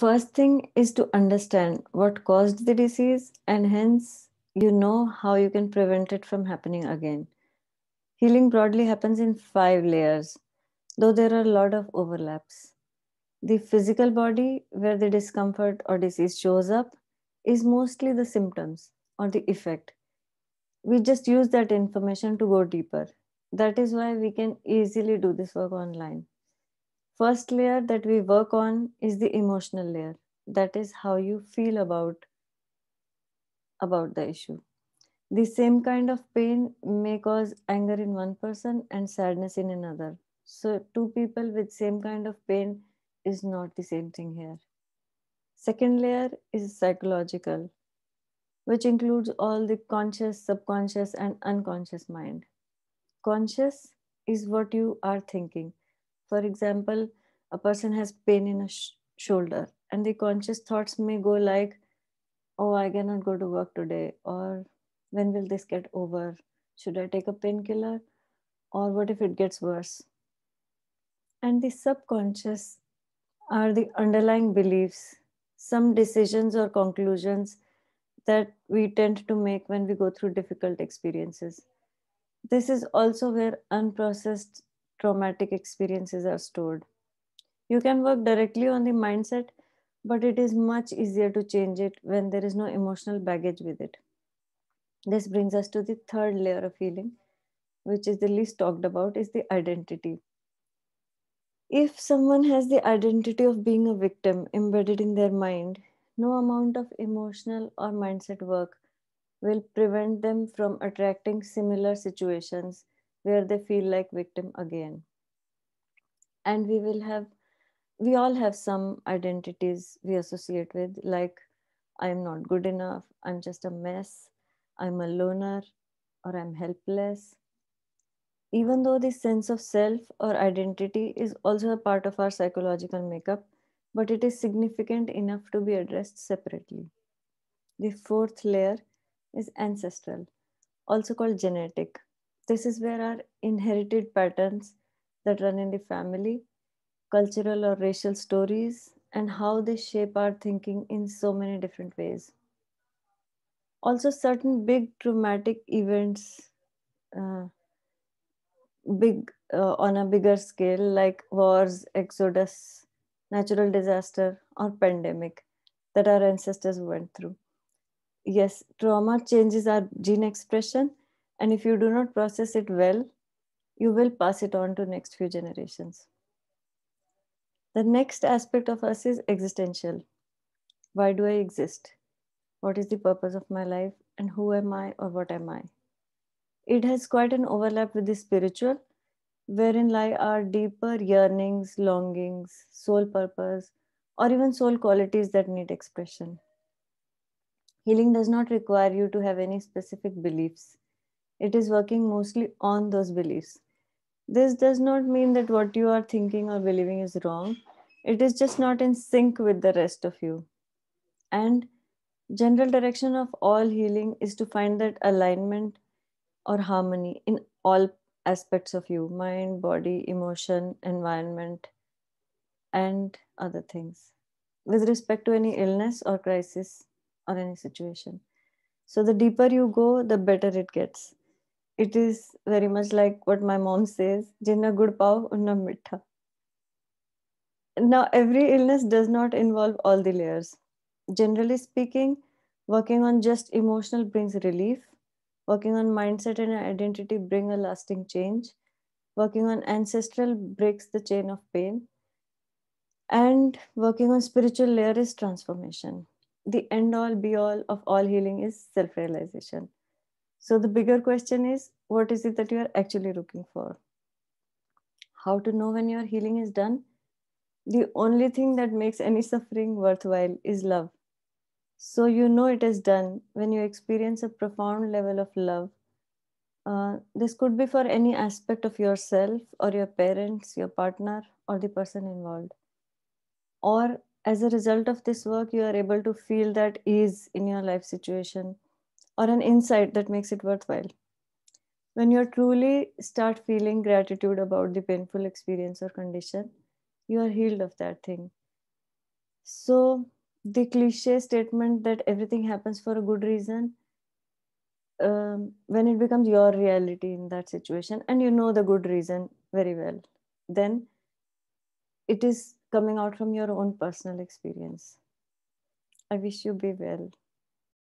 First thing is to understand what caused the disease, and hence you know how you can prevent it from happening again. Healing broadly happens in 5 layers, though there are a lot of overlaps. The physical body, where the discomfort or disease shows up, is mostly the symptoms or the effect. We just use that information to go deeper. That is why we can easily do this work online. First layer that we work on is the emotional layer. That is how you feel about the issue. The same kind of pain may cause anger in one person and sadness in another. So two people with same kind of pain is not the same thing here. Second layer is psychological, which includes all the conscious, subconscious, and unconscious mind. Conscious is what you are thinking. For example, a person has pain in a shoulder, and the conscious thoughts may go like, "Oh, I cannot go to work today," or "When will this get over? Should I take a painkiller? Or what if it gets worse?" And the subconscious are the underlying beliefs, some decisions or conclusions that we tend to make when we go through difficult experiences. This is also where unprocessed traumatic experiences are stored. You can work directly on the mindset, but it is much easier to change it when there is no emotional baggage with it. This brings us to the third layer of healing, which is the least talked about, is the identity. If someone has the identity of being a victim embedded in their mind, no amount of emotional or mindset work will prevent them from attracting similar situations where they feel like victim again. And we all have some identities we associate with, like I'm not good enough, I'm just a mess, I'm a loner, or I'm helpless. Even though this sense of self or identity is also a part of our psychological makeup, but it is significant enough to be addressed separately. The fourth layer is ancestral, also called genetic. This is where our inherited patterns that run in the family, cultural or racial stories, and how they shape our thinking in so many different ways. Also, certain big traumatic events, uh, big on a bigger scale, like wars, exodus, natural disaster, or pandemic that our ancestors went through. Yes, trauma changes our gene expression, and if you do not process it well, you will pass it on to next few generations. The next aspect of us is existential. Why do I exist? What is the purpose of my life? And who am I or what am I? It has quite an overlap with the spiritual, wherein lie our deeper yearnings, longings, soul purpose, or even soul qualities that need expression. Healing does not require you to have any specific beliefs. It is working mostly on those beliefs. This does not mean that what you are thinking or believing is wrong. It is just not in sync with the rest of you. And general direction of all healing is to find that alignment or harmony in all aspects of you: mind, body, emotion, environment, and other things with respect to any illness or crisis or any situation. So, the deeper you go, the better it gets. It is very much like what my mom says, Jinna gud pao, unna mittha. Now, every illness does not involve all the layers. Generally speaking, working on just emotional brings relief. Working on mindset and identity bring a lasting change. Working on ancestral breaks the chain of pain. And working on spiritual layer is transformation. The end all be all of all healing is self realization. So, the bigger question is, what is it that you are actually looking for? How to know when your healing is done? The only thing that makes any suffering worthwhile is love. So you know it is done when you experience a profound level of love. This could be for any aspect of yourself or your parents, your partner, or the person involved. Or as a result of this work, you are able to feel that ease in your life situation or an insight that makes it worthwhile. When you truly start feeling gratitude about the painful experience or condition, you are healed of that thing. So the cliche statement that everything happens for a good reason, when it becomes your reality in that situation and you know the good reason very well, then it is coming out from your own personal experience. I wish you be well.